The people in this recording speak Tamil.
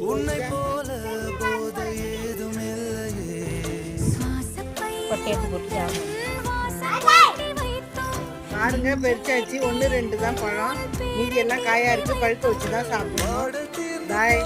உன்னை போல போதை ஏதும் இல்லையே. பாருங்க பெருச்சாச்சு 1 2 தான் பழம், மீதி எல்லாம் காயா இருக்கு. பழுத்து வச்சு தான் சாப்பிடணும். பாய்.